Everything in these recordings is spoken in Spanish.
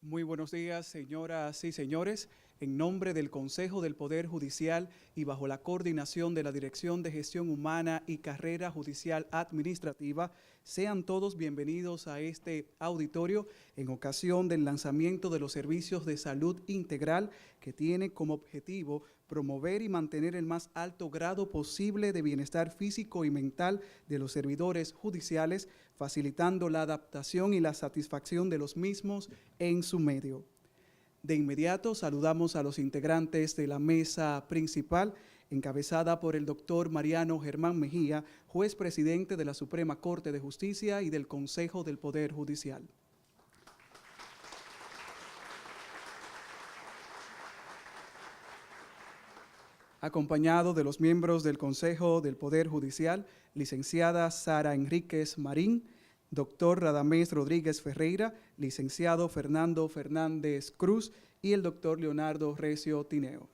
Muy buenos días, señoras y señores. En nombre del Consejo del Poder Judicial y bajo la coordinación de la Dirección de Gestión Humana y Carrera Judicial Administrativa, sean todos bienvenidos a este auditorio en ocasión del lanzamiento de los servicios de salud integral que tiene como objetivo promover y mantener el más alto grado posible de bienestar físico y mental de los servidores judiciales, facilitando la adaptación y la satisfacción de los mismos en su medio. De inmediato saludamos a los integrantes de la mesa principal, encabezada por el doctor Mariano Germán Mejía, juez presidente de la Suprema Corte de Justicia y del Consejo del Poder Judicial. Acompañado de los miembros del Consejo del Poder Judicial, licenciada Sara Enríquez Marín, doctor Radamés Rodríguez Ferreira, licenciado Fernando Fernández Cruz y el doctor Leonardo Recio Tineo.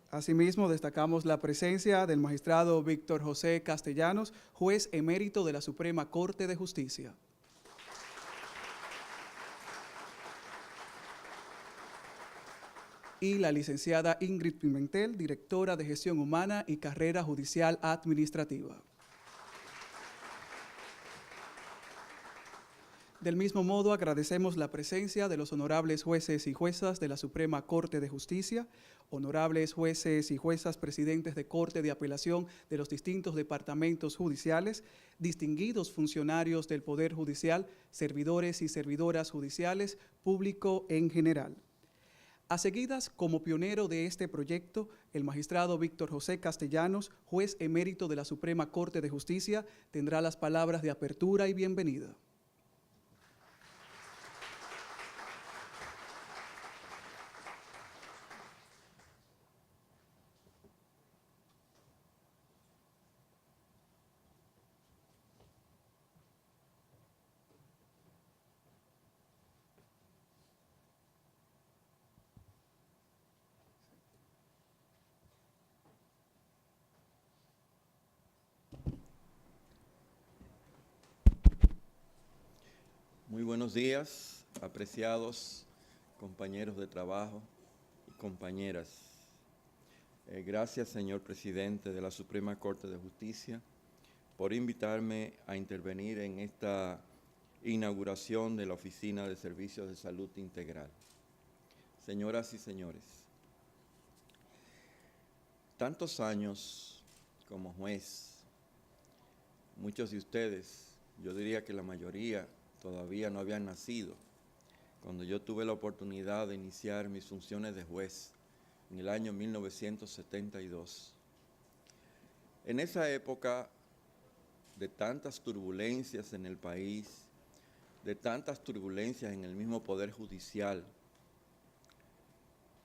Asimismo, destacamos la presencia del magistrado Víctor José Castellanos, juez emérito de la Suprema Corte de Justicia. Y la licenciada Ingrid Pimentel, directora de Gestión Humana y Carrera Judicial Administrativa. Del mismo modo, agradecemos la presencia de los honorables jueces y juezas de la Suprema Corte de Justicia, honorables jueces y juezas presidentes de Corte de Apelación de los distintos departamentos judiciales, distinguidos funcionarios del Poder Judicial, servidores y servidoras judiciales, público en general. A seguidas, como pionero de este proyecto, el magistrado Víctor José Castellanos, juez emérito de la Suprema Corte de Justicia, tendrá las palabras de apertura y bienvenida. Muy buenos días, apreciados compañeros de trabajo y compañeras. Gracias, señor presidente de la Suprema Corte de Justicia, por invitarme a intervenir en esta inauguración de la Oficina de Servicios de Salud Integral. Señoras y señores, tantos años como juez, muchos de ustedes, yo diría que la mayoría, todavía no habían nacido cuando yo tuve la oportunidad de iniciar mis funciones de juez en el año 1972. En esa época de tantas turbulencias en el país, de tantas turbulencias en el mismo Poder Judicial,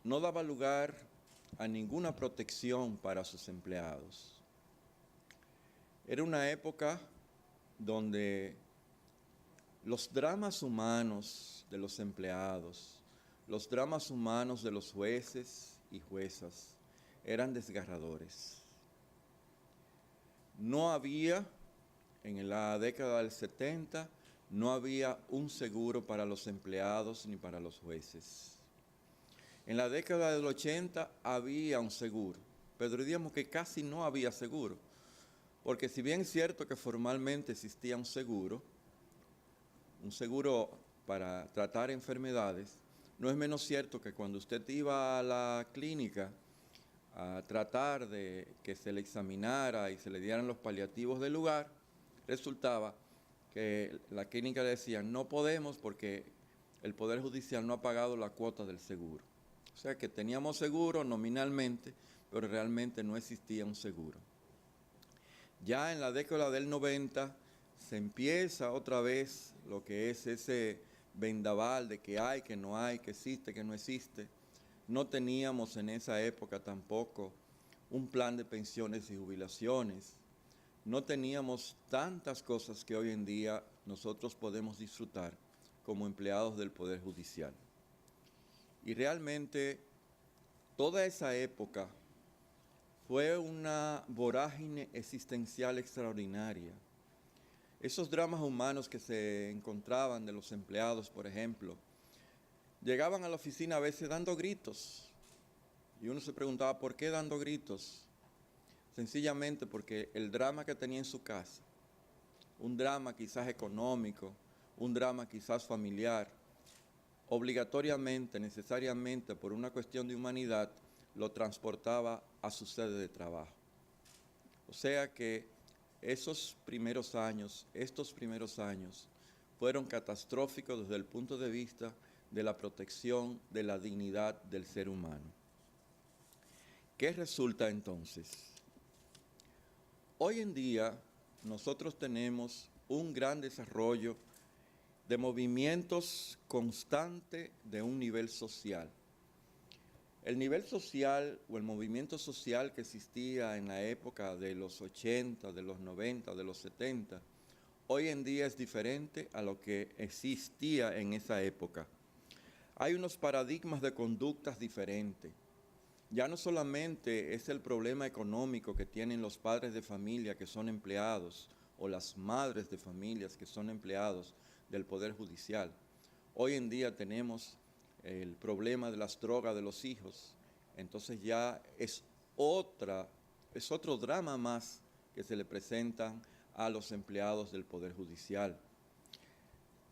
no daba lugar a ninguna protección para sus empleados. Era una época donde los dramas humanos de los empleados, los dramas humanos de los jueces y juezas eran desgarradores. No había, en la década del 70, no había un seguro para los empleados ni para los jueces. En la década del 80 había un seguro, pero diríamos que casi no había seguro, porque si bien es cierto que formalmente existía un seguro para tratar enfermedades, no es menos cierto que cuando usted iba a la clínica a tratar de que se le examinara y se le dieran los paliativos del lugar, resultaba que la clínica decía no podemos porque el Poder Judicial no ha pagado la cuota del seguro. O sea que teníamos seguro nominalmente, pero realmente no existía un seguro. Ya en la década del 90 se empieza otra vez lo que es ese vendaval de que hay, que no hay, que existe, que no existe. No teníamos en esa época tampoco un plan de pensiones y jubilaciones. No teníamos tantas cosas que hoy en día nosotros podemos disfrutar como empleados del Poder Judicial. Y realmente toda esa época fue una vorágine existencial extraordinaria. Esos dramas humanos que se encontraban de los empleados, por ejemplo, llegaban a la oficina a veces dando gritos. Y uno se preguntaba, ¿por qué dando gritos? Sencillamente porque el drama que tenía en su casa, un drama quizás económico, un drama quizás familiar, obligatoriamente, necesariamente, por una cuestión de humanidad, lo transportaba a su sede de trabajo. O sea que estos primeros años, fueron catastróficos desde el punto de vista de la protección de la dignidad del ser humano. ¿Qué resulta entonces? Hoy en día nosotros tenemos un gran desarrollo de movimientos constantes de un nivel social. El nivel social o el movimiento social que existía en la época de los 80, de los 90, de los 70, hoy en día es diferente a lo que existía en esa época. Hay unos paradigmas de conductas diferentes. Ya no solamente es el problema económico que tienen los padres de familia que son empleados o las madres de familias que son empleados del Poder Judicial. Hoy en día tenemos el problema de las drogas de los hijos, entonces ya es otro drama más que se le presentan a los empleados del Poder Judicial.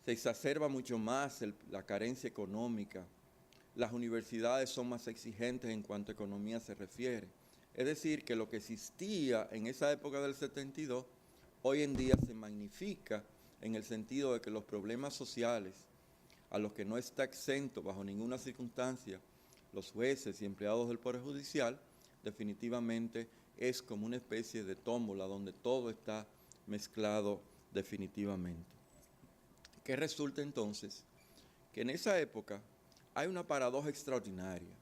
Se exacerba mucho más la carencia económica. Las universidades son más exigentes en cuanto a economía se refiere. Es decir, que lo que existía en esa época del 72, hoy en día se magnifica en el sentido de que los problemas sociales, a los que no está exento bajo ninguna circunstancia los jueces y empleados del Poder Judicial, definitivamente es como una especie de tómbola donde todo está mezclado definitivamente. ¿Qué resulta entonces? Que en esa época hay una paradoja extraordinaria.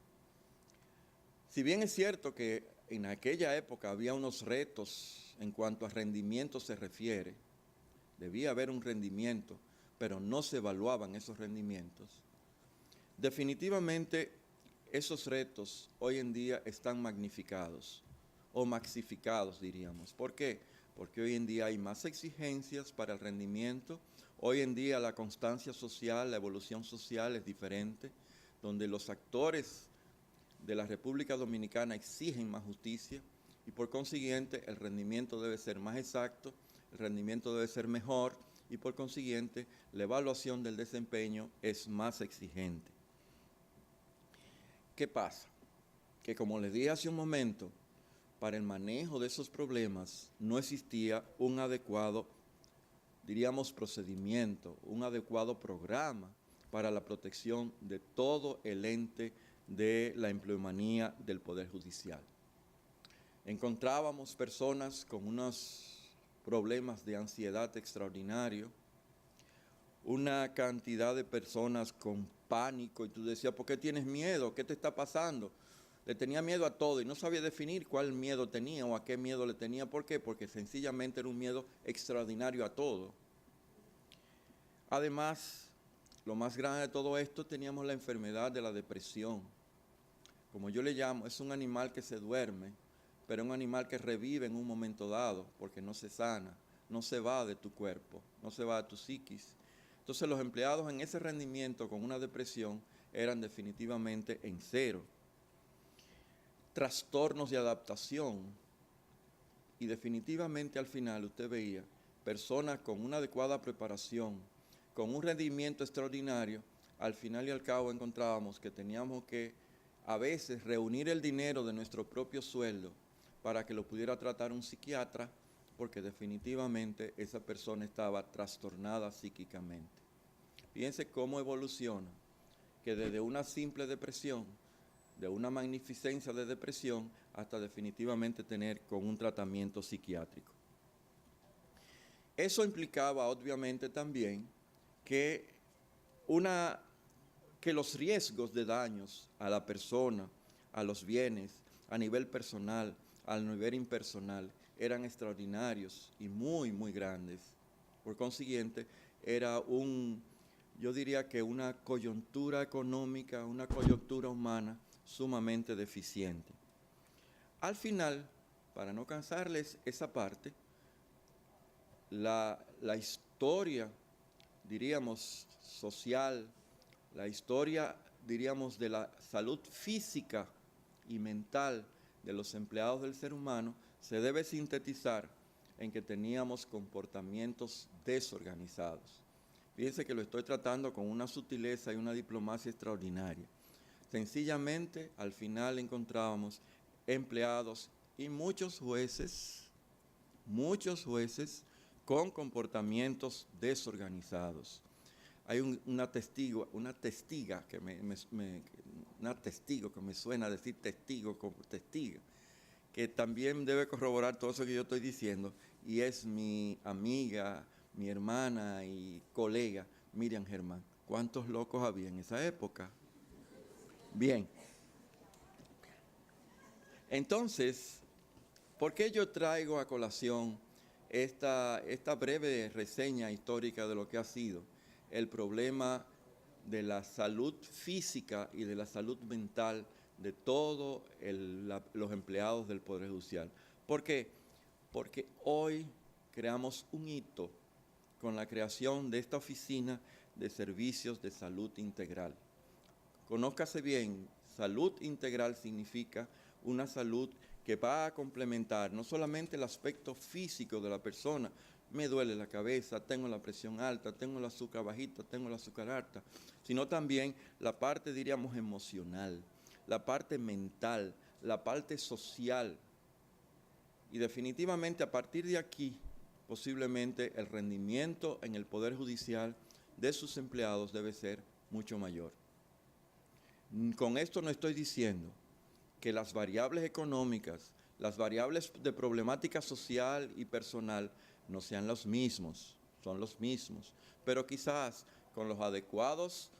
Si bien es cierto que en aquella época había unos retos en cuanto a rendimiento se refiere, debía haber un rendimiento, pero no se evaluaban esos rendimientos. Definitivamente esos retos hoy en día están magnificados o maxificados, diríamos. ¿Por qué? Porque hoy en día hay más exigencias para el rendimiento. Hoy en día la constancia social, la evolución social es diferente, donde los actores de la República Dominicana exigen más justicia y por consiguiente el rendimiento debe ser más exacto, el rendimiento debe ser mejor y por consiguiente la evaluación del desempeño es más exigente. ¿Qué pasa? Que como les dije hace un momento, para el manejo de esos problemas no existía un adecuado, diríamos, procedimiento, un adecuado programa para la protección de todo el ente de la empleomanía del Poder Judicial. Encontrábamos personas con unos problemas de ansiedad extraordinario, una cantidad de personas con pánico, y tú decías, ¿por qué tienes miedo? ¿Qué te está pasando? Le tenía miedo a todo y no sabía definir cuál miedo tenía o a qué miedo le tenía. ¿Por qué? Porque sencillamente era un miedo extraordinario a todo. Además, lo más grande de todo esto, teníamos la enfermedad de la depresión. Como yo le llamo, es un animal que se duerme, pero es un animal que revive en un momento dado, porque no se sana, no se va de tu cuerpo, no se va de tu psiquis. Entonces los empleados en ese rendimiento con una depresión eran definitivamente en cero. Trastornos de adaptación y definitivamente al final usted veía personas con una adecuada preparación, con un rendimiento extraordinario, al final y al cabo encontrábamos que teníamos que a veces reunir el dinero de nuestro propio sueldo para que lo pudiera tratar un psiquiatra, porque definitivamente esa persona estaba trastornada psíquicamente. Fíjense cómo evoluciona, que desde una simple depresión, de una magnificencia de depresión, hasta definitivamente tener con un tratamiento psiquiátrico. Eso implicaba obviamente también que los riesgos de daños a la persona, a los bienes, a nivel personal, al nivel impersonal, eran extraordinarios y muy, muy grandes. Por consiguiente, era yo diría que una coyuntura económica, una coyuntura humana sumamente deficiente. Al final, para no cansarles esa parte, la historia, diríamos, social, la historia, diríamos, de la salud física y mental de los empleados del ser humano se debe sintetizar en que teníamos comportamientos desorganizados. Fíjense que lo estoy tratando con una sutileza y una diplomacia extraordinaria. Sencillamente, al final encontrábamos empleados y muchos jueces con comportamientos desorganizados. Hay una testigo que me suena a decir testigo como testiga, que también debe corroborar todo eso que yo estoy diciendo, y es mi amiga, mi hermana y colega, Miriam Germán. ¿Cuántos locos había en esa época? Bien. Entonces, ¿por qué yo traigo a colación esta breve reseña histórica de lo que ha sido el problema de la salud física y de la salud mental de todos los empleados del Poder Judicial? ¿Por qué? Porque hoy creamos un hito con la creación de esta oficina de servicios de salud integral. Conózcase bien, salud integral significa una salud que va a complementar no solamente el aspecto físico de la persona, me duele la cabeza, tengo la presión alta, tengo el azúcar bajita, tengo el azúcar alta, sino también la parte, diríamos, emocional, la parte mental, la parte social. Y definitivamente a partir de aquí, posiblemente el rendimiento en el Poder Judicial de sus empleados debe ser mucho mayor. Con esto no estoy diciendo que las variables económicas, las variables de problemática social y personal no sean los mismos, son los mismos, pero quizás con los adecuados,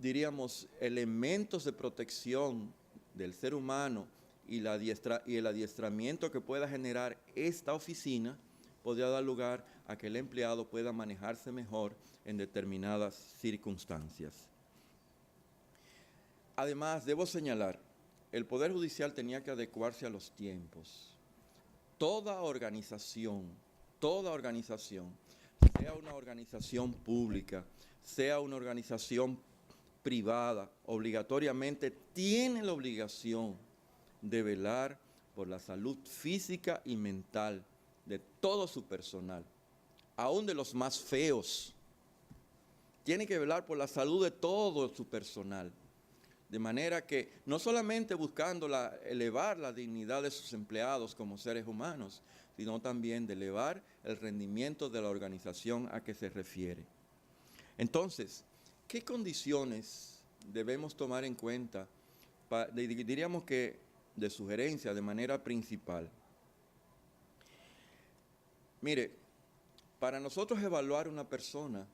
diríamos, elementos de protección del ser humano y el adiestramiento que pueda generar esta oficina, podría dar lugar a que el empleado pueda manejarse mejor en determinadas circunstancias. Además, debo señalar, el Poder Judicial tenía que adecuarse a los tiempos. Toda organización, sea una organización pública, sea una organización privada, obligatoriamente tiene la obligación de velar por la salud física y mental de todo su personal, aún de los más feos. Tiene que velar por la salud de todo su personal. De manera que no solamente buscando elevar la dignidad de sus empleados como seres humanos, sino también de elevar el rendimiento de la organización a que se refiere. Entonces, ¿qué condiciones debemos tomar en cuenta? Diríamos que de sugerencia, de manera principal. Mire, para nosotros evaluar una persona,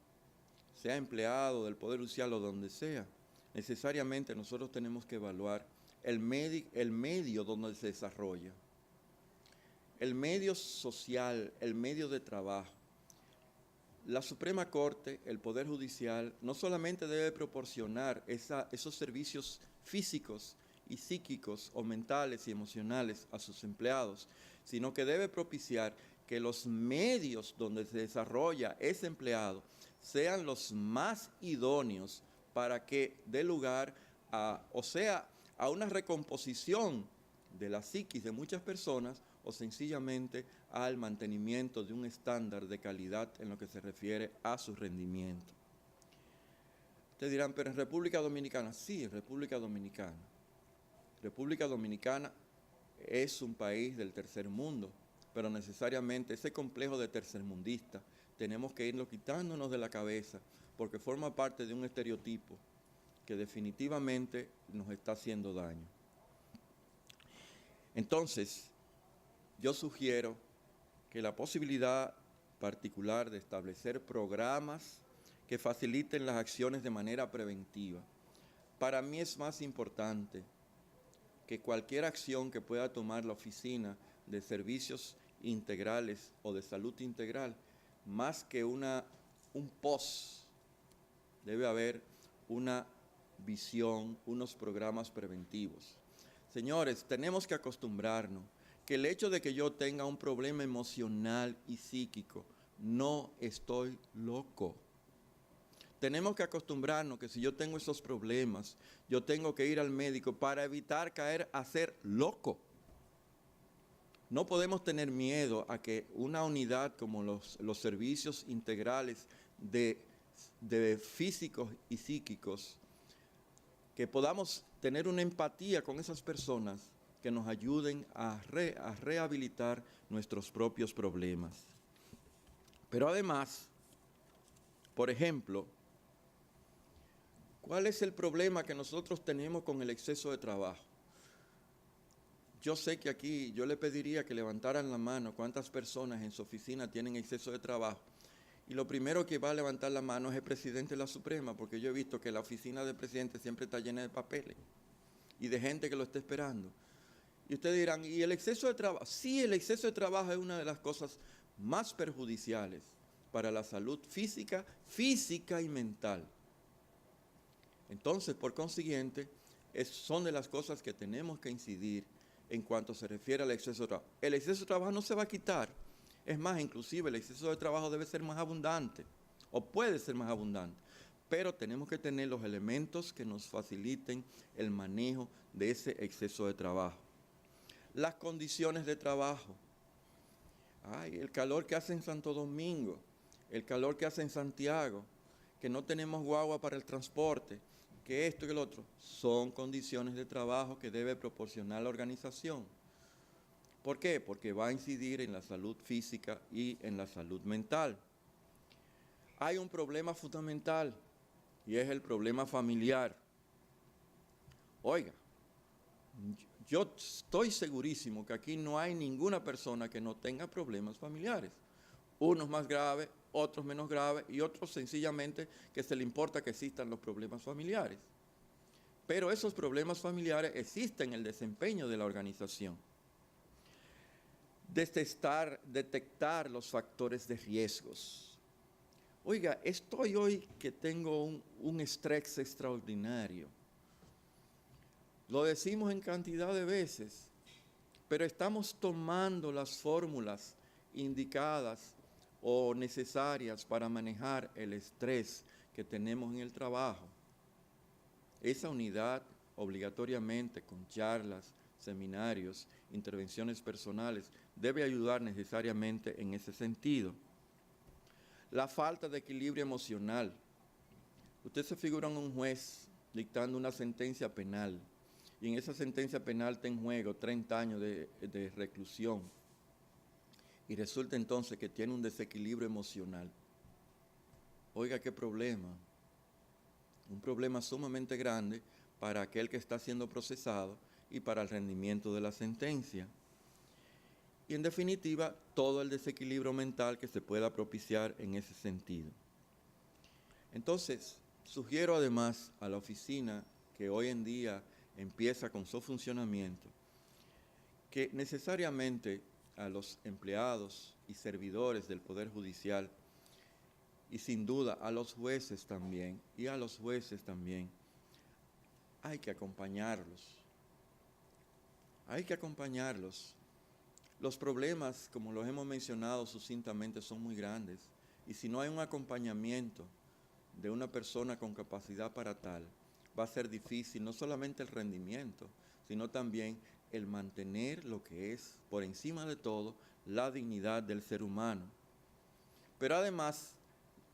sea empleado del Poder Judicial o donde sea, necesariamente nosotros tenemos que evaluar el medio donde se desarrolla, el medio social, el medio de trabajo. La Suprema Corte, el Poder Judicial, no solamente debe proporcionar esos servicios físicos y psíquicos o mentales y emocionales a sus empleados, sino que debe propiciar que los medios donde se desarrolla ese empleado sean los más idóneos para que dé lugar a una recomposición de la psiquis de muchas personas o sencillamente al mantenimiento de un estándar de calidad en lo que se refiere a su rendimiento. Ustedes dirán, pero en República Dominicana, sí, en República Dominicana. República Dominicana es un país del tercer mundo, pero necesariamente ese complejo de tercermundista tenemos que irlo quitándonos de la cabeza porque forma parte de un estereotipo que definitivamente nos está haciendo daño. Entonces, yo sugiero que la posibilidad particular de establecer programas que faciliten las acciones de manera preventiva, para mí es más importante que cualquier acción que pueda tomar la Oficina de Servicios Integrales o de Salud Integral, más que un post, debe haber una visión, unos programas preventivos. Señores, tenemos que acostumbrarnos que el hecho de que yo tenga un problema emocional y psíquico no estoy loco. Tenemos que acostumbrarnos que si yo tengo esos problemas, yo tengo que ir al médico para evitar caer a ser loco. No podemos tener miedo a que una unidad como los servicios integrales de físicos y psíquicos, que podamos tener una empatía con esas personas que nos ayuden a rehabilitar nuestros propios problemas. Pero además, por ejemplo, ¿cuál es el problema que nosotros tenemos con el exceso de trabajo? Yo sé que aquí yo le pediría que levantaran la mano cuántas personas en su oficina tienen exceso de trabajo. Y lo primero que va a levantar la mano es el presidente de la Suprema, porque yo he visto que la oficina del presidente siempre está llena de papeles y de gente que lo está esperando. Y ustedes dirán, ¿y el exceso de trabajo? Sí, el exceso de trabajo es una de las cosas más perjudiciales para la salud física y mental. Entonces, por consiguiente, son de las cosas que tenemos que incidir en cuanto se refiere al exceso de trabajo. El exceso de trabajo no se va a quitar. Es más, inclusive el exceso de trabajo debe ser más abundante, o puede ser más abundante. Pero tenemos que tener los elementos que nos faciliten el manejo de ese exceso de trabajo. Las condiciones de trabajo. Ay, el calor que hace en Santo Domingo, el calor que hace en Santiago, que no tenemos guagua para el transporte, que esto y que lo otro, son condiciones de trabajo que debe proporcionar la organización. ¿Por qué? Porque va a incidir en la salud física y en la salud mental. Hay un problema fundamental y es el problema familiar. Oiga, yo estoy segurísimo que aquí no hay ninguna persona que no tenga problemas familiares. Unos más graves, otros menos graves y otros sencillamente que se le importa que existan los problemas familiares. Pero esos problemas familiares existen en el desempeño de la organización. Detectar los factores de riesgos. Oiga, estoy hoy que tengo un estrés extraordinario. Lo decimos en cantidad de veces, pero estamos tomando las fórmulas indicadas o necesarias para manejar el estrés que tenemos en el trabajo. Esa unidad, obligatoriamente, con charlas, seminarios, intervenciones personales, debe ayudar necesariamente en ese sentido. La falta de equilibrio emocional. Usted se figura en un juez dictando una sentencia penal, y en esa sentencia penal está en juego 30 años de reclusión, y resulta entonces que tiene un desequilibrio emocional. Oiga, qué problema. Un problema sumamente grande para aquel que está siendo procesado y para el rendimiento de la sentencia. Y en definitiva, todo el desequilibrio mental que se pueda propiciar en ese sentido. Entonces, sugiero además a la oficina que hoy en día empieza con su funcionamiento, que necesariamente a los empleados y servidores del Poder Judicial, y sin duda a los jueces también, hay que acompañarlos. Hay que acompañarlos. Los problemas, como los hemos mencionado sucintamente, son muy grandes. Y si no hay un acompañamiento de una persona con capacidad para tal, va a ser difícil no solamente el rendimiento, sino también el mantener lo que es, por encima de todo, la dignidad del ser humano. Pero además,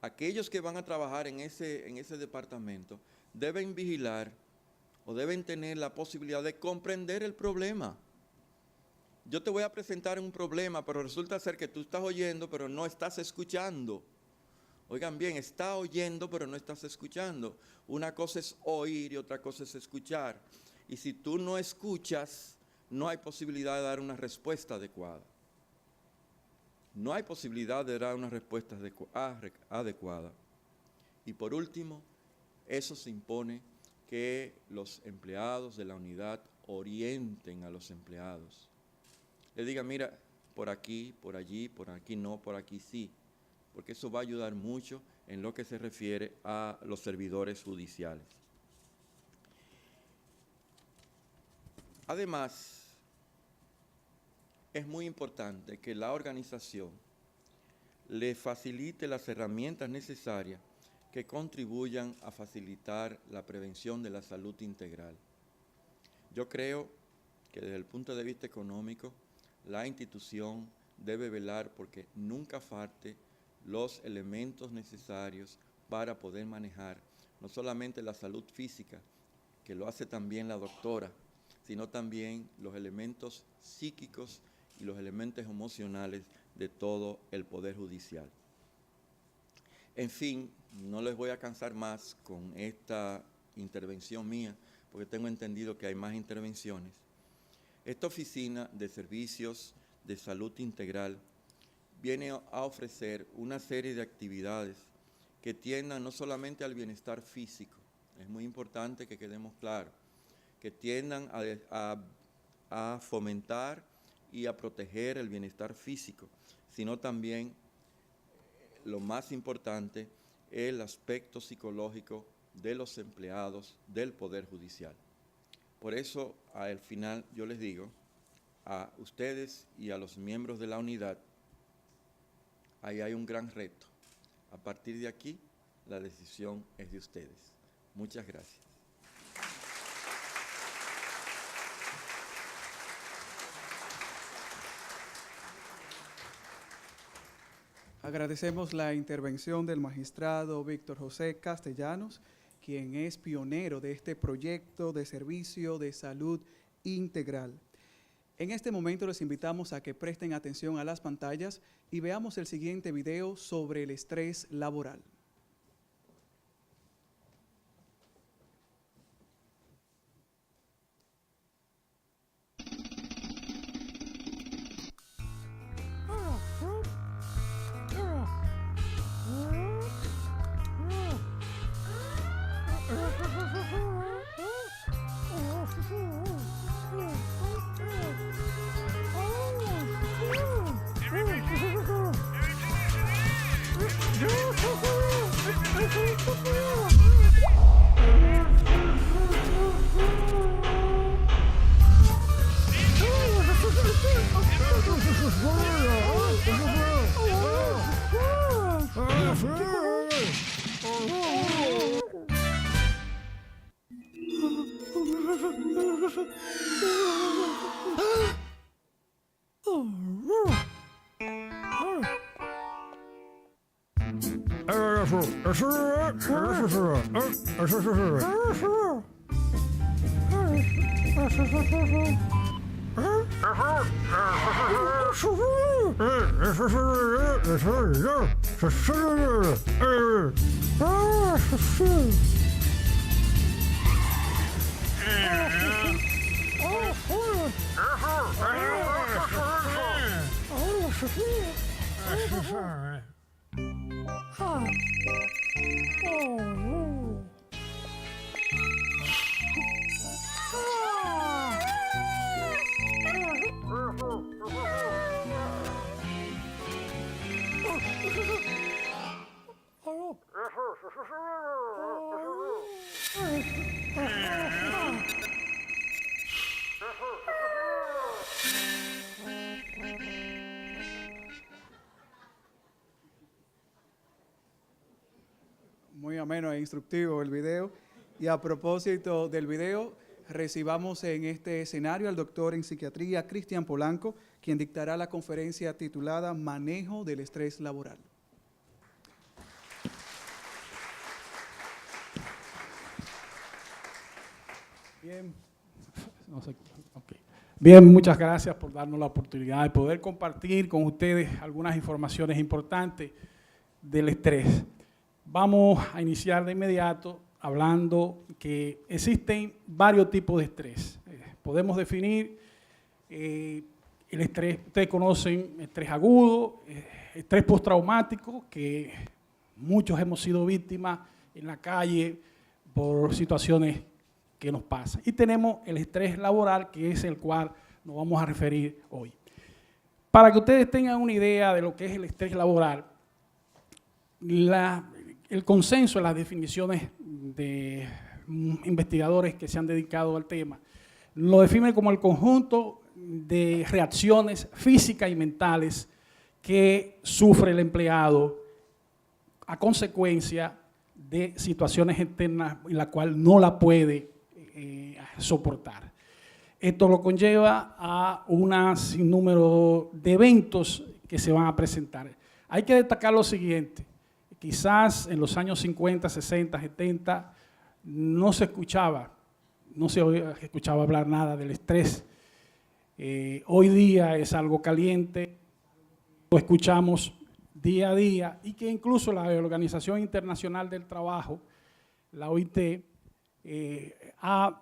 aquellos que van a trabajar en ese departamento deben vigilar o deben tener la posibilidad de comprender el problema. Yo te voy a presentar un problema, pero resulta ser que tú estás oyendo, pero no estás escuchando. Oigan bien, está oyendo, pero no estás escuchando. Una cosa es oír y otra cosa es escuchar. Y si tú no escuchas, no hay posibilidad de dar una respuesta adecuada. No hay posibilidad de dar una respuesta adecuada. Y por último, eso se impone que los empleados de la unidad orienten a los empleados. Le digan, mira, por aquí, por allí, por aquí no, por aquí sí. Porque eso va a ayudar mucho en lo que se refiere a los servidores judiciales. Además, es muy importante que la organización le facilite las herramientas necesarias que contribuyan a facilitar la prevención de la salud integral. Yo creo que desde el punto de vista económico, la institución debe velar porque nunca falte los elementos necesarios para poder manejar no solamente la salud física, que lo hace también la doctora, sino también los elementos psíquicos y los elementos emocionales de todo el Poder Judicial. En fin, no les voy a cansar más con esta intervención mía, porque tengo entendido que hay más intervenciones. Esta Oficina de Servicios de Salud Integral viene a ofrecer una serie de actividades que tiendan no solamente al bienestar físico, es muy importante que quedemos claros, que tiendan a fomentar y a proteger el bienestar físico, sino también, lo más importante, el aspecto psicológico de los empleados del Poder Judicial. Por eso, al final, yo les digo a ustedes y a los miembros de la unidad, ahí hay un gran reto. A partir de aquí, la decisión es de ustedes. Muchas gracias. Agradecemos la intervención del magistrado Víctor José Castellanos, quien es pionero de este proyecto de servicio de salud integral. En este momento les invitamos a que presten atención a las pantallas y veamos el siguiente video sobre el estrés laboral. Muy ameno e instructivo el video. Y a propósito del video, recibamos en este escenario al doctor en psiquiatría Cristian Polanco, quien dictará la conferencia titulada Manejo del estrés laboral. Bien. No sé. Okay. Bien, muchas gracias por darnos la oportunidad de poder compartir con ustedes algunas informaciones importantes del estrés. Vamos a iniciar de inmediato hablando que existen varios tipos de estrés. Podemos definir el estrés, ustedes conocen estrés agudo, estrés postraumático, que muchos hemos sido víctimas en la calle por situaciones que nos pasan. Y tenemos el estrés laboral, que es el cual nos vamos a referir hoy. Para que ustedes tengan una idea de lo que es el estrés laboral, el consenso en las definiciones de investigadores que se han dedicado al tema lo definen como el conjunto de reacciones físicas y mentales que sufre el empleado a consecuencia de situaciones externas en la cual no la puede soportar. Esto lo conlleva a un sinnúmero de eventos que se van a presentar. Hay que destacar lo siguiente: quizás en los años 50, 60, 70 no se escuchaba hablar nada del estrés. Hoy día es algo caliente, lo escuchamos día a día, y que incluso la Organización Internacional del Trabajo, la OIT, ha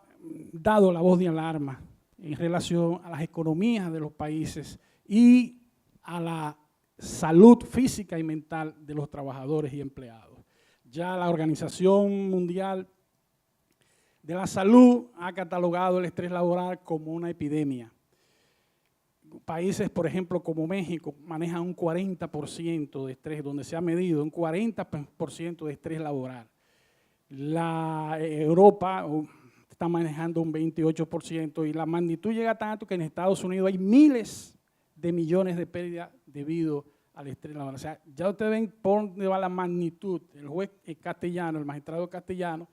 dado la voz de alarma en relación a las economías de los países y a la salud física y mental de los trabajadores y empleados. Ya la Organización Mundial de la Salud ha catalogado el estrés laboral como una epidemia. Países, por ejemplo, como México, manejan un 40% de estrés, donde se ha medido un 40% de estrés laboral. La Europa está manejando un 28%, y la magnitud llega tanto que en Estados Unidos hay miles de millones de pérdidas debido al estrés laboral. O sea, ya ustedes ven por dónde va la magnitud. El juez castellano, el magistrado castellano,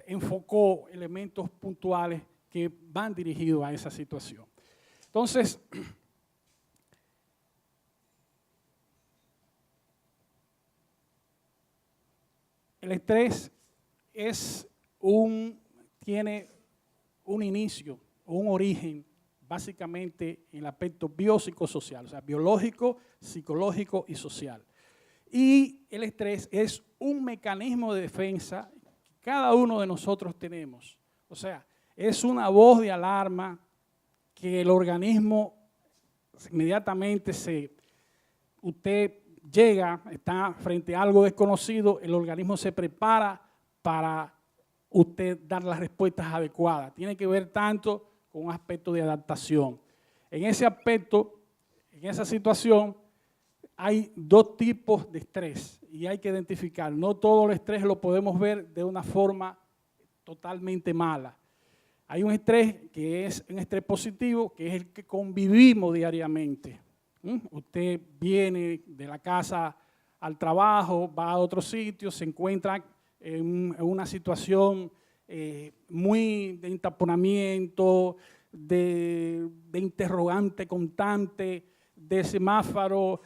enfocó elementos puntuales que van dirigidos a esa situación. Entonces, el estrés tiene un inicio, un origen, básicamente en el aspecto biopsicosocial, o sea, biológico, psicológico y social. Y el estrés es un mecanismo de defensa que cada uno de nosotros tenemos. O sea, es una voz de alarma que el organismo inmediatamente usted llega, está frente a algo desconocido, el organismo se prepara para usted dar las respuestas adecuadas. Tiene que ver tanto con un aspecto de adaptación. En ese aspecto, en esa situación, hay dos tipos de estrés y hay que identificar. No todo el estrés lo podemos ver de una forma totalmente mala. Hay un estrés que es un estrés positivo, que es el que convivimos diariamente. Usted viene de la casa al trabajo, va a otro sitio, se encuentra en una situación muy de entaponamiento, de interrogante constante, de semáforo,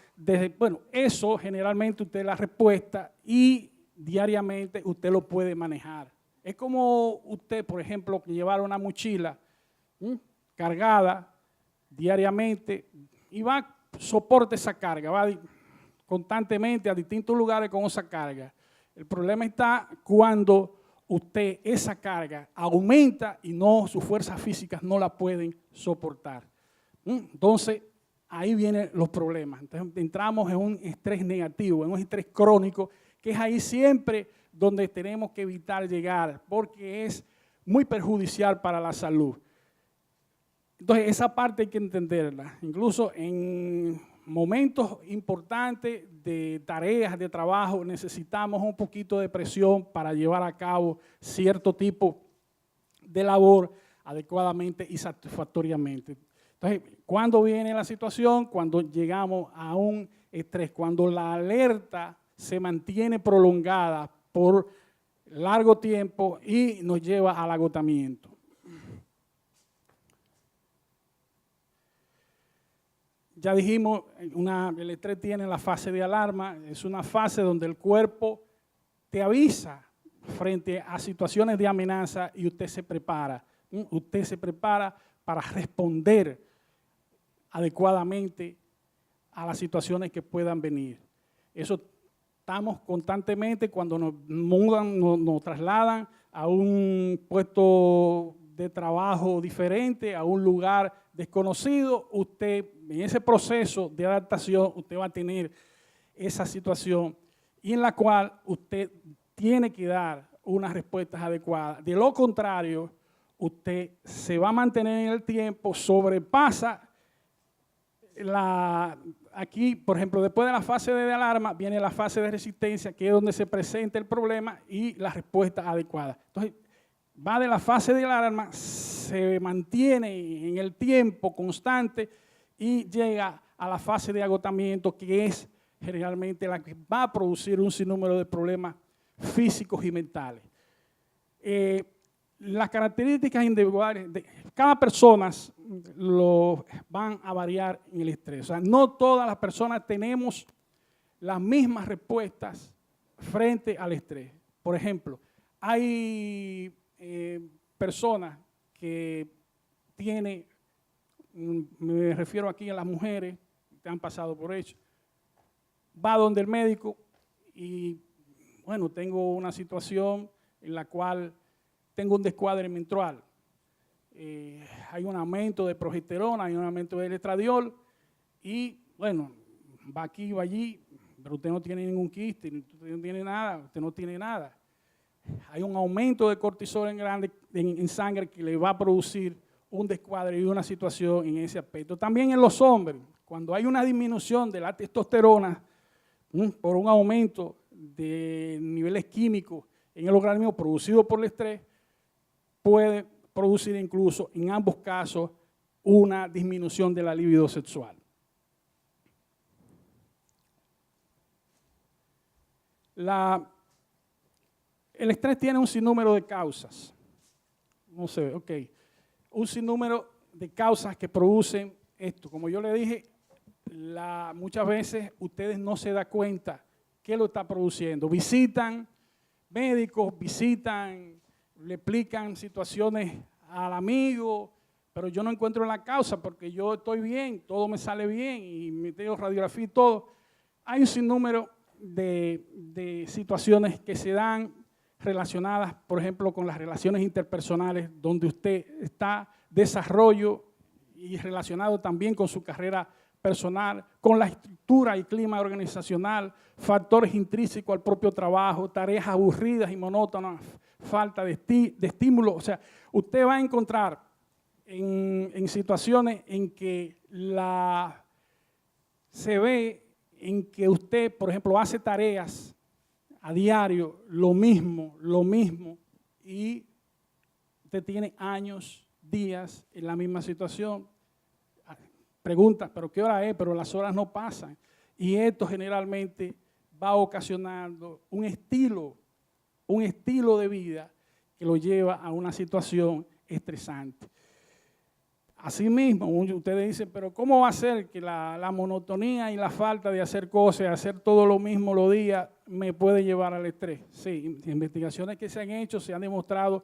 bueno, eso generalmente usted la respuesta y diariamente usted lo puede manejar. Es como usted, por ejemplo, llevar una mochila cargada diariamente y soporta esa carga, va constantemente a distintos lugares con esa carga. El problema está cuando usted esa carga aumenta y sus fuerzas físicas no la pueden soportar. Entonces, ahí vienen los problemas. Entonces, entramos en un estrés negativo, en un estrés crónico, que es ahí siempre donde tenemos que evitar llegar, porque es muy perjudicial para la salud. Entonces, esa parte hay que entenderla. Incluso en momentos importantes de tareas, de trabajo, necesitamos un poquito de presión para llevar a cabo cierto tipo de labor adecuadamente y satisfactoriamente. Entonces, ¿cuándo viene la situación? Cuando llegamos a un estrés, cuando la alerta se mantiene prolongada por largo tiempo y nos lleva al agotamiento. Ya dijimos, el estrés tiene la fase de alarma, es una fase donde el cuerpo te avisa frente a situaciones de amenaza y usted se prepara. Usted se prepara para responder adecuadamente a las situaciones que puedan venir. Eso estamos constantemente cuando nos mudan, nos trasladan a un puesto de trabajo diferente, a un lugar desconocido. Usted, en ese proceso de adaptación, usted va a tener esa situación y en la cual usted tiene que dar unas respuestas adecuadas. De lo contrario, usted se va a mantener en el tiempo, sobrepasa aquí, por ejemplo, después de la fase de alarma, viene la fase de resistencia, que es donde se presenta el problema y la respuesta adecuada. Entonces, va de la fase de alarma, se mantiene en el tiempo constante y llega a la fase de agotamiento, que es generalmente la que va a producir un sinnúmero de problemas físicos y mentales. Las características individuales de cada persona lo van a variar en el estrés. O sea, no todas las personas tenemos las mismas respuestas frente al estrés. Por ejemplo, hay personas que tienen, me refiero aquí a las mujeres que han pasado por eso, va donde el médico y, bueno, tengo una situación en la cual tengo un descuadre menstrual. Hay un aumento de progesterona, hay un aumento de estradiol y, bueno, va aquí, va allí, pero usted no tiene ningún quiste, usted no tiene nada, usted no tiene nada. Hay un aumento de cortisol en sangre que le va a producir un descuadre y una situación en ese aspecto. También en los hombres, cuando hay una disminución de la testosterona por un aumento de niveles químicos en el organismo producido por el estrés, puede producir incluso en ambos casos una disminución de la libido sexual. El estrés tiene un sinnúmero de causas. No sé, ok. Un sinnúmero de causas que producen esto. Como yo le dije, muchas veces ustedes no se dan cuenta qué lo está produciendo. Visitan médicos, le explican situaciones al amigo, pero yo no encuentro la causa porque yo estoy bien, todo me sale bien y me tengo radiografía y todo. Hay un sinnúmero de situaciones que se dan relacionadas, por ejemplo, con las relaciones interpersonales, donde usted está desarrollo y relacionado también con su carrera personal, con la estructura y clima organizacional, factores intrínsecos al propio trabajo, tareas aburridas y monótonas, falta de estímulo. O sea, usted va a encontrar en situaciones en que se ve en que usted, por ejemplo, hace tareas a diario, lo mismo, y usted tiene años, días en la misma situación. Pregunta, ¿pero qué hora es? Pero las horas no pasan. Y esto generalmente va ocasionando un estilo de vida que lo lleva a una situación estresante. Asimismo, ustedes dicen, pero ¿cómo va a ser que la monotonía y la falta de hacer cosas, hacer todo lo mismo los días, me puede llevar al estrés? Sí, investigaciones que se han hecho se han demostrado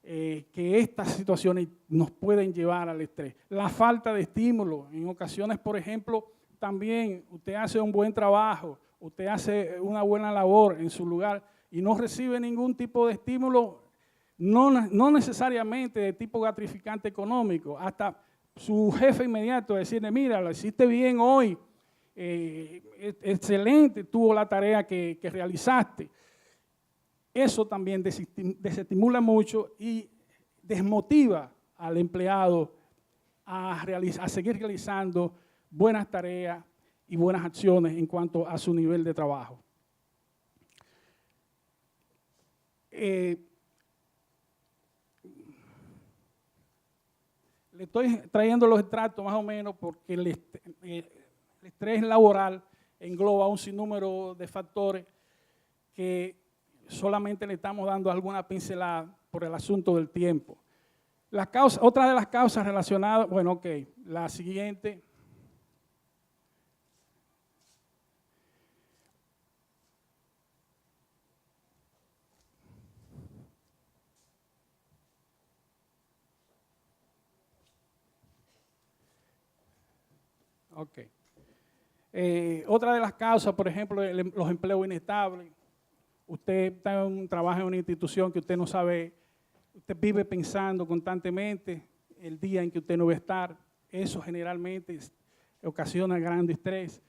que estas situaciones nos pueden llevar al estrés. La falta de estímulo, en ocasiones, por ejemplo, también usted hace un buen trabajo, usted hace una buena labor en su lugar y no recibe ningún tipo de estímulo, no necesariamente de tipo gratificante económico, hasta su jefe inmediato decirle, mira, lo hiciste bien hoy, excelente, tuvo la tarea que realizaste. Eso también desestimula mucho y desmotiva al empleado a seguir realizando buenas tareas y buenas acciones en cuanto a su nivel de trabajo. Le estoy trayendo los extractos más o menos porque el estrés laboral engloba un sinnúmero de factores que solamente le estamos dando alguna pincelada por el asunto del tiempo. Otra de las causas relacionadas, bueno, ok, la siguiente. Ok. Otra de las causas, por ejemplo, los empleos inestables. Usted trabaja en una institución que usted no sabe, usted vive pensando constantemente el día en que usted no va a estar. Eso generalmente ocasiona gran estrés.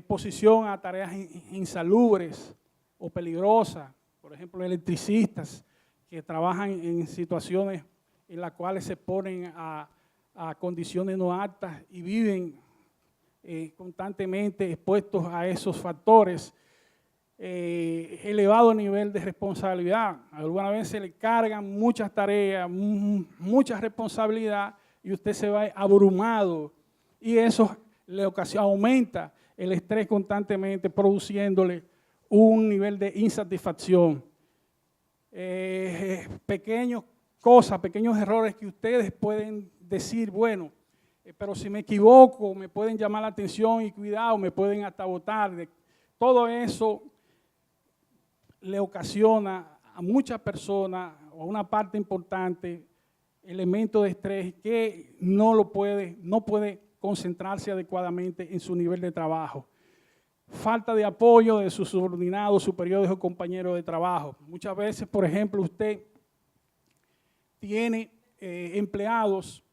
Posición a tareas insalubres o peligrosas. Por ejemplo, electricistas que trabajan en situaciones en las cuales se ponen a condiciones no aptas y viven constantemente expuestos a esos factores. Elevado nivel de responsabilidad. Algunas veces le cargan muchas tareas, mucha responsabilidad y usted se va abrumado. Y eso aumenta el estrés constantemente, produciéndole un nivel de insatisfacción. Pequeños errores que ustedes pueden decir, bueno, pero si me equivoco, me pueden llamar la atención y cuidado, me pueden hasta botar. Todo eso le ocasiona a muchas personas, o a una parte importante, elementos de estrés que no puede concentrarse adecuadamente en su nivel de trabajo. Falta de apoyo de sus subordinados, superiores o compañeros de trabajo. Muchas veces, por ejemplo, usted tiene empleados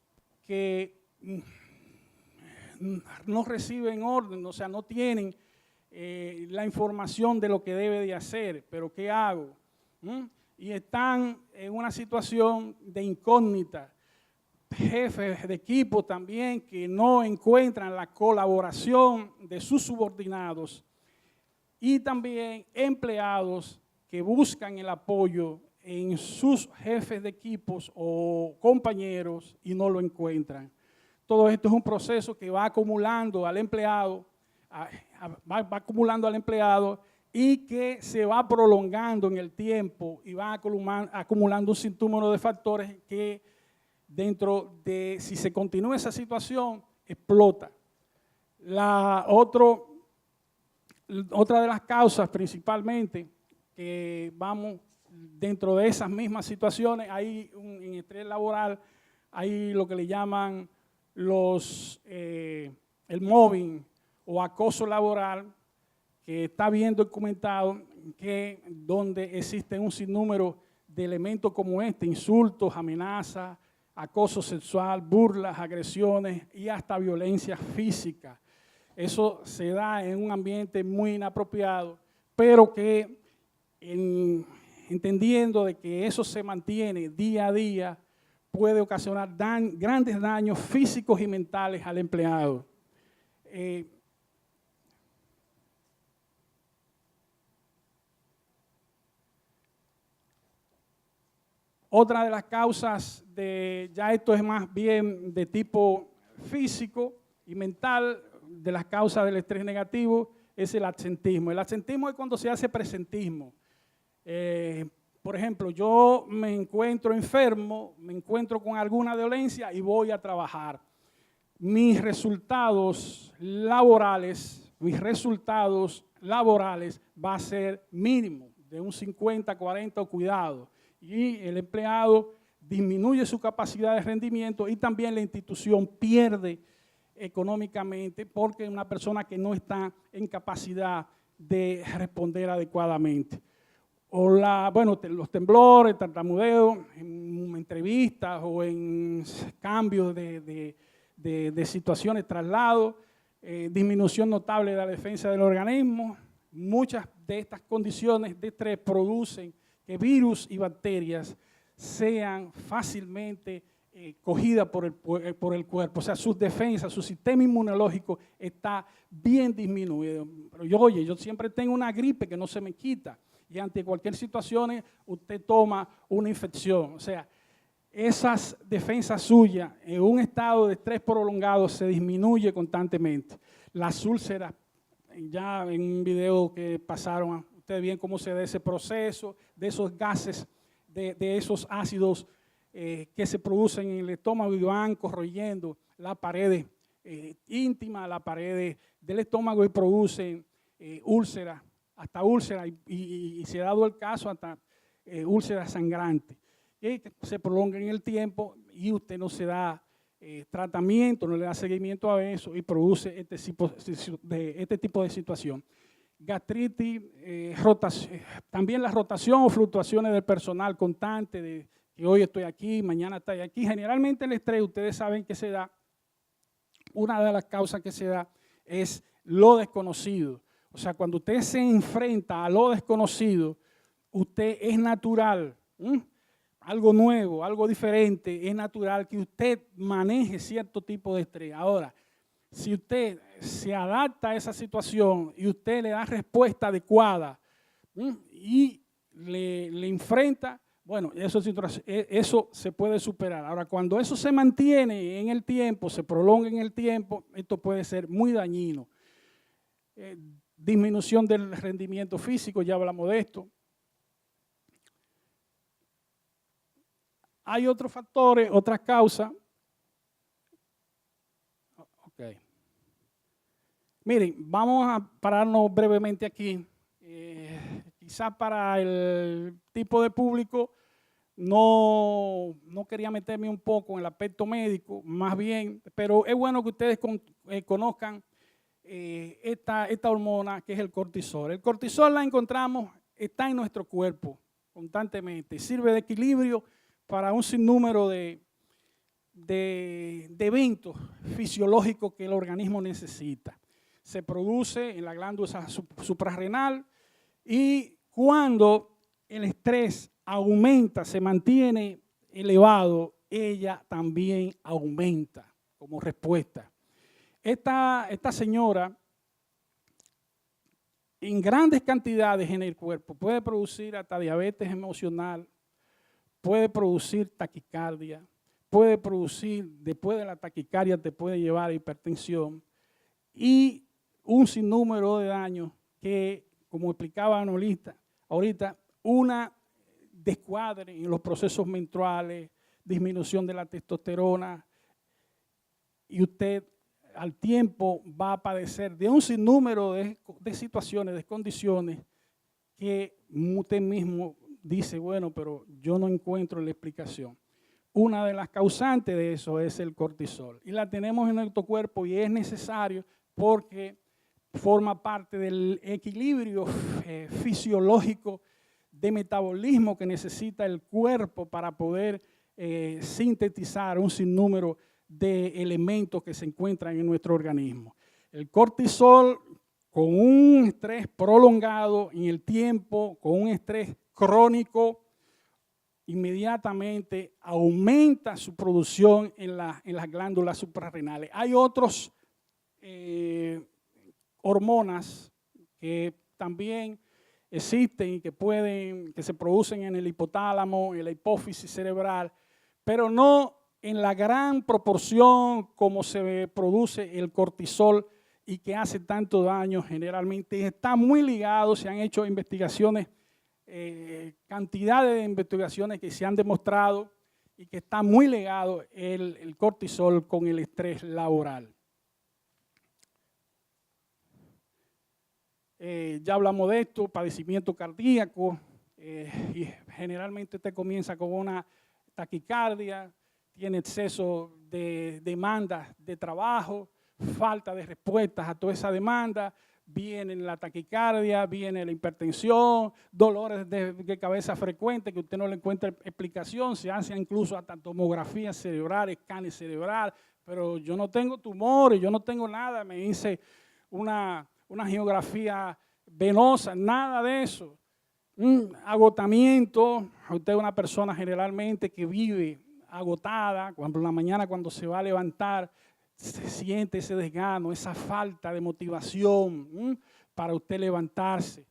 que no reciben orden, o sea, no tienen la información de lo que debe de hacer, pero ¿qué hago? Y están en una situación de incógnita. Jefes de equipo también que no encuentran la colaboración de sus subordinados y también empleados que buscan el apoyo en sus jefes de equipos o compañeros y no lo encuentran. Todo esto es un proceso que va acumulando al empleado, va acumulando al empleado y que se va prolongando en el tiempo y va acumulando un sinnúmero de factores que dentro de, si se continúa esa situación, explota. Otra de las causas principalmente que vamos dentro de esas mismas situaciones, en estrés laboral, hay lo que le llaman el mobbing o acoso laboral, que está bien documentado, que donde existen un sinnúmero de elementos como insultos, amenazas, acoso sexual, burlas, agresiones y hasta violencia física. Eso se da en un ambiente muy inapropiado, pero que entendiendo de que eso se mantiene día a día, puede ocasionar grandes daños físicos y mentales al empleado. Otra de las causas ya esto es más bien de tipo físico y mental, de las causas del estrés negativo, es el absentismo. El absentismo es cuando se hace presentismo. Por ejemplo, yo me encuentro enfermo, me encuentro con alguna dolencia y voy a trabajar. Mis resultados laborales va a ser mínimo, de un 50, 40 cuidado. Y el empleado disminuye su capacidad de rendimiento y también la institución pierde económicamente porque es una persona que no está en capacidad de responder adecuadamente. O los temblores, tartamudeo, en entrevistas o en cambios de situaciones, traslados, disminución notable de la defensa del organismo. Muchas de estas condiciones de estrés producen que virus y bacterias sean fácilmente cogidas por el cuerpo. O sea, sus defensas, su sistema inmunológico está bien disminuido. Pero yo siempre tengo una gripe que no se me quita. Y ante cualquier situación usted toma una infección. O sea, esas defensas suyas en un estado de estrés prolongado se disminuye constantemente. Las úlceras, ya en un video que pasaron, ustedes ven cómo se da ese proceso, de esos gases, de esos ácidos que se producen en el estómago y van corroyendo la pared íntima, la pared del estómago y producen úlceras, hasta úlceras y se ha dado el caso hasta úlceras sangrantes. Y se prolonga en el tiempo y usted no se da tratamiento, no le da seguimiento a eso y produce este tipo de situación. Gastritis, también la rotación o fluctuaciones del personal constante, de que hoy estoy aquí, mañana estoy aquí. Generalmente el estrés, ustedes saben que se da, una de las causas que se da es lo desconocido. O sea, cuando usted se enfrenta a lo desconocido, usted es natural, algo nuevo, algo diferente, es natural que usted maneje cierto tipo de estrés. Ahora, si usted se adapta a esa situación y usted le da respuesta adecuada y le enfrenta, Bueno, eso se puede superar. Ahora, cuando eso se mantiene en el tiempo, se prolonga en el tiempo, esto puede ser muy dañino. Disminución del rendimiento físico, ya hablamos de esto. Hay otros factores, otras causas. Okay. Miren, vamos a pararnos brevemente aquí. Quizás para el tipo de público no quería meterme un poco en el aspecto médico, más bien, pero es bueno que ustedes conozcan esta hormona que es el cortisol. El cortisol la encontramos, está en nuestro cuerpo constantemente, sirve de equilibrio para un sinnúmero de eventos fisiológicos que el organismo necesita. Se produce en la glándula suprarrenal y cuando el estrés aumenta, se mantiene elevado, ella también aumenta como respuesta. Esta señora, en grandes cantidades en el cuerpo, puede producir hasta diabetes emocional, puede producir taquicardia, puede producir, después de la taquicardia te puede llevar a hipertensión y un sinnúmero de daños que, como explicaba Anolita, ahorita, una descuadre en los procesos menstruales, disminución de la testosterona, y usted al tiempo va a padecer de un sinnúmero de situaciones, de condiciones que usted mismo dice, bueno, pero yo no encuentro la explicación. Una de las causantes de eso es el cortisol y la tenemos en nuestro cuerpo y es necesario porque forma parte del equilibrio fisiológico de metabolismo que necesita el cuerpo para poder sintetizar un sinnúmero de elementos que se encuentran en nuestro organismo. El cortisol, con un estrés prolongado en el tiempo, con un estrés crónico, inmediatamente aumenta su producción en las glándulas suprarrenales. Hay otros hormonas que también existen y que se producen en el hipotálamo, en la hipófisis cerebral, pero no en la gran proporción como se produce el cortisol y que hace tanto daño generalmente. Está muy ligado, se han hecho investigaciones, cantidades de investigaciones que se han demostrado y que está muy ligado el cortisol con el estrés laboral. Ya hablamos de esto, padecimiento cardíaco, y generalmente usted comienza con una taquicardia, tiene exceso de demandas de trabajo, falta de respuestas a toda esa demanda, viene la taquicardia, viene la hipertensión, dolores de cabeza frecuentes que usted no le encuentra explicación, se hace incluso hasta tomografía cerebral, escáner cerebral, pero yo no tengo tumores, yo no tengo nada, me hice una geografía venosa, nada de eso. Agotamiento, usted es una persona generalmente que vive agotada, cuando en la mañana cuando se va a levantar, se siente ese desgano, esa falta de motivación para usted levantarse,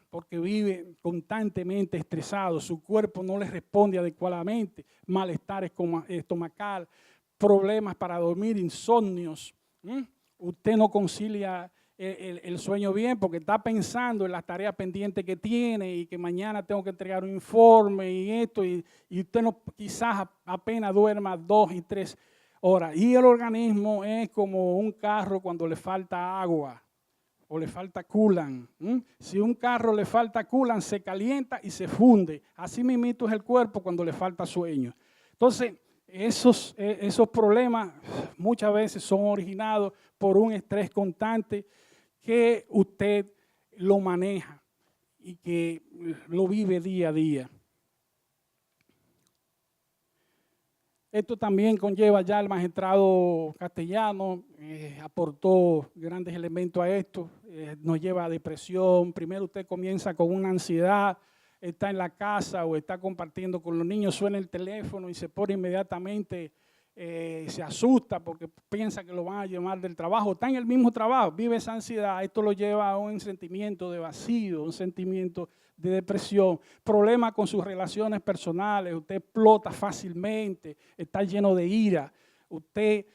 porque vive constantemente estresado, su cuerpo no le responde adecuadamente, malestar estomacal, problemas para dormir, insomnios, usted no concilia el sueño bien porque está pensando en las tareas pendientes que tiene y que mañana tengo que entregar un informe y esto, y usted no, quizás apenas duerma 2 y 3 horas. Y el organismo es como un carro cuando le falta agua o le falta coolant. Si un carro le falta coolant, se calienta y se funde. Así mismito es el cuerpo cuando le falta sueño. Entonces, esos problemas muchas veces son originados por un estrés constante que usted lo maneja y que lo vive día a día. Esto también conlleva, ya el magistrado castellano aportó grandes elementos a esto, nos lleva a depresión. Primero usted comienza con una ansiedad, está en la casa o está compartiendo con los niños, suena el teléfono y se pone inmediatamente se asusta porque piensa que lo van a llamar del trabajo, está en el mismo trabajo, vive esa ansiedad, esto lo lleva a un sentimiento de vacío, un sentimiento de depresión, problemas con sus relaciones personales, usted explota fácilmente, está lleno de ira, usted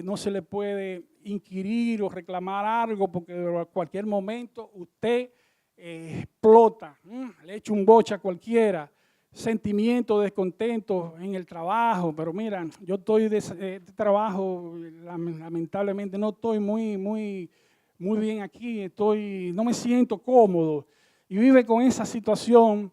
no se le puede inquirir o reclamar algo porque en cualquier momento usted explota, le echa un boche a cualquiera, sentimiento de descontento en el trabajo, pero mira, yo estoy de trabajo, lamentablemente no estoy muy bien aquí, no me siento cómodo y vive con esa situación,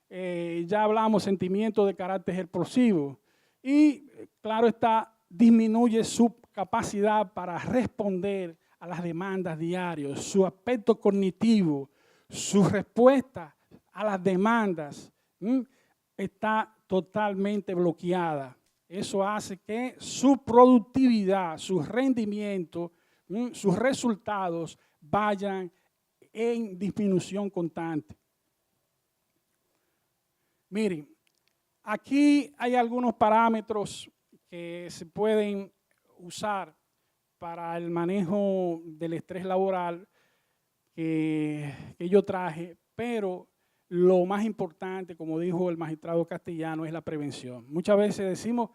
ya hablamos, sentimientos de carácter explosivo y claro está, disminuye su capacidad para responder a las demandas diarias, su aspecto cognitivo, su respuesta a las demandas está totalmente bloqueada. Eso hace que su productividad, su rendimiento, sus resultados vayan en disminución constante. Miren, aquí hay algunos parámetros que se pueden usar para el manejo del estrés laboral que yo traje, pero lo más importante, como dijo el magistrado Castellano, es la prevención. Muchas veces decimos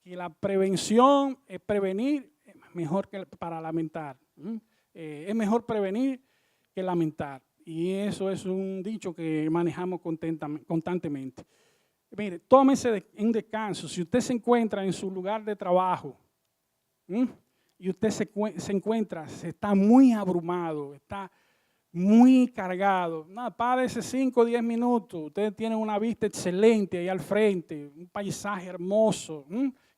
que la prevención es prevenir mejor que para lamentar. Es mejor prevenir que lamentar. Y eso es un dicho que manejamos constantemente. Mire, tómese un descanso. Si usted se encuentra en su lugar de trabajo y usted se encuentra, está muy abrumado, está muy cargado, nada, párese 5 o 10 minutos, ustedes tienen una vista excelente ahí al frente, un paisaje hermoso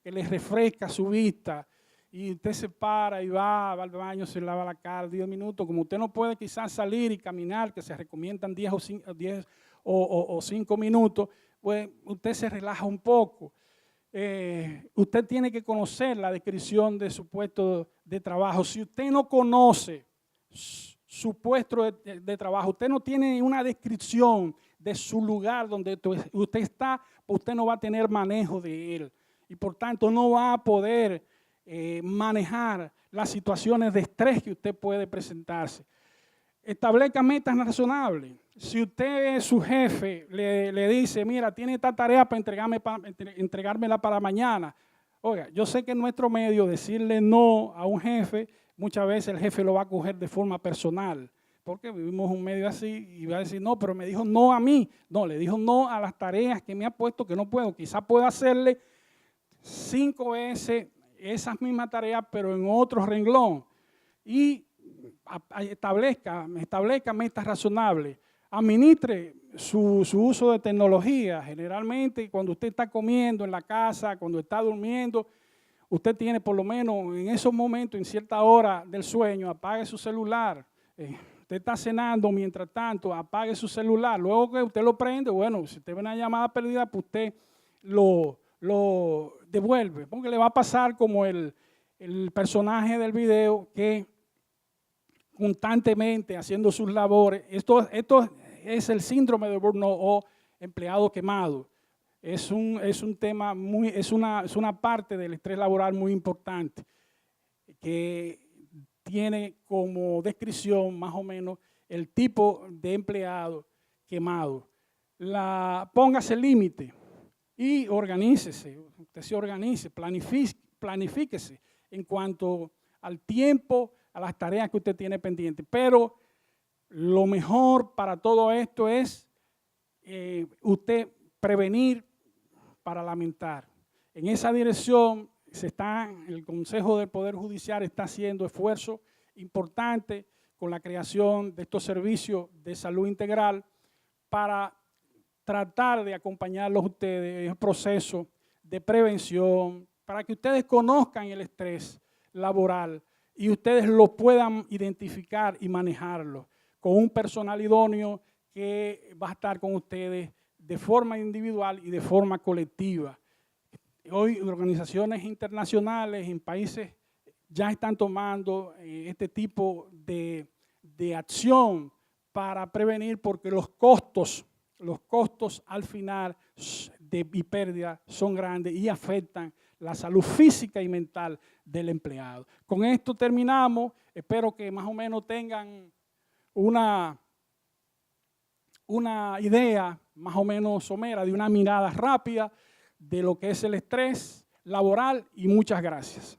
que les refresca su vista y usted se para y va al baño, se lava la cara 10 minutos, como usted no puede quizás salir y caminar, que se recomiendan 10 o 5 minutos, pues usted se relaja un poco. Usted tiene que conocer la descripción de su puesto de trabajo. Si usted no conoce su puesto de trabajo, usted no tiene una descripción de su lugar donde usted está, usted no va a tener manejo de él y por tanto no va a poder manejar las situaciones de estrés que usted puede presentarse. Establezca metas razonables. Si usted es su jefe, le dice, mira, tiene esta tarea para entregármela para mañana. Oiga, yo sé que en nuestro medio decirle no a un jefe, muchas veces el jefe lo va a coger de forma personal, porque vivimos un medio así y va a decir, no, pero me dijo no a mí. No, le dijo no a las tareas que me ha puesto que no puedo. Quizás pueda hacerle 5 veces esas mismas tareas, pero en otro renglón. Y establezca metas razonables. Administre su uso de tecnología. Generalmente, cuando usted está comiendo en la casa, cuando está durmiendo, usted tiene por lo menos en esos momentos, en cierta hora del sueño, apague su celular. Usted está cenando, mientras tanto, apague su celular. Luego que usted lo prende, bueno, si usted ve una llamada perdida, pues usted lo devuelve. Porque le va a pasar como el personaje del video que constantemente haciendo sus labores. Esto es el síndrome de burnout o empleado quemado. Es un tema es una parte del estrés laboral muy importante que tiene como descripción más o menos el tipo de empleado quemado. Póngase límite y organícese. Usted se organice, planifíquese en cuanto al tiempo, a las tareas que usted tiene pendientes. Pero lo mejor para todo esto es usted prevenir para lamentar. En esa dirección el Consejo del Poder Judicial está haciendo esfuerzos importantes con la creación de estos servicios de salud integral para tratar de acompañarlos a ustedes en el proceso de prevención, para que ustedes conozcan el estrés laboral y ustedes lo puedan identificar y manejarlo con un personal idóneo que va a estar con ustedes de forma individual y de forma colectiva. Hoy organizaciones internacionales en países ya están tomando este tipo de acción para prevenir porque los costos al final y pérdida son grandes y afectan la salud física y mental del empleado. Con esto terminamos. Espero que más o menos tengan una idea más o menos somera, de una mirada rápida de lo que es el estrés laboral, y muchas gracias.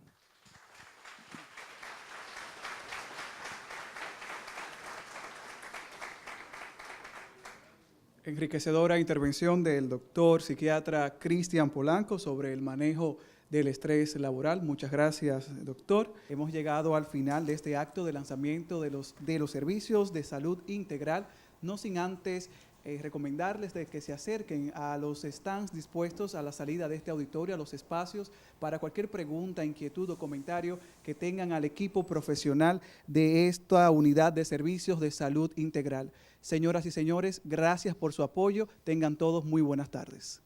Enriquecedora intervención del doctor psiquiatra Cristian Polanco sobre el manejo del estrés laboral. Muchas gracias, doctor. Hemos llegado al final de este acto de lanzamiento de los servicios de salud integral, no sin antes recomendarles de que se acerquen a los stands dispuestos a la salida de este auditorio, a los espacios, para cualquier pregunta, inquietud o comentario que tengan al equipo profesional de esta unidad de servicios de salud integral. Señoras y señores, gracias por su apoyo. Tengan todos muy buenas tardes.